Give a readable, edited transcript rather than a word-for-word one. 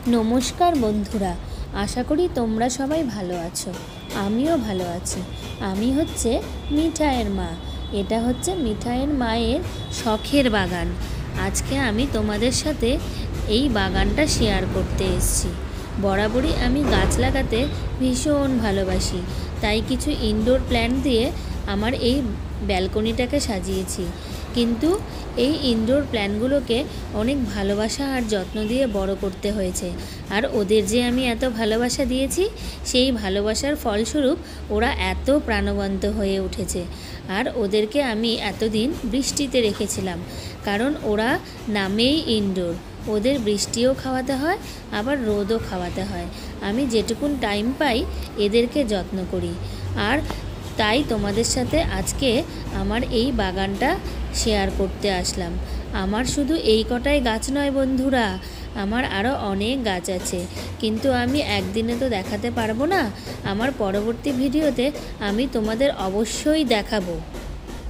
নমস্কার বন্ধুরা, আশা করি তোমরা সবাই ভালো আছো। আমিও ভালো আছি। আমি হচ্ছে মিঠাইয়ের মা। এটা হচ্ছে মিঠাইয়ের মায়ের শখের বাগান। আজকে আমি তোমাদের সাথে এই বাগানটা শেয়ার করতে এসেছি। বরাবরই আমি গাছ লাগাতে ভীষণ ভালোবাসি, তাই কিছু ইনডোর প্ল্যান্ট দিয়ে আমার এই ব্যালকনিটাকে সাজিয়েছি। কিন্তু এই ইনডোর প্ল্যান্টগুলোকে অনেক ভালোবাসা আর যত্ন দিয়ে বড় করতে হয়েছে। আর ওদের যে আমি এত ভালোবাসা দিয়েছি, সেই ভালোবাসার ফলস্বরূপ ওরা এত প্রাণবন্ত হয়ে উঠেছে। আর ওদেরকে আমি এতদিন বৃষ্টিতে রেখেছিলাম, কারণ ওরা নামেই ইনডোর। ওদের বৃষ্টিও খাওয়াতে হয়, আবার রোদও খাওয়াতে হয়। আমি যেটুকুন টাইম পাই এদেরকে যত্ন করি। আর তাই তোমাদের সাথে আজকে আমার এই বাগানটা শেয়ার করতে আসলাম। আমার শুধু এই কটাই গাছ নয় বন্ধুরা, আমার আরও অনেক গাছ আছে, কিন্তু আমি একদিনে তো দেখাতে পারবো না। আমার পরবর্তী ভিডিওতে আমি তোমাদের অবশ্যই দেখাবো।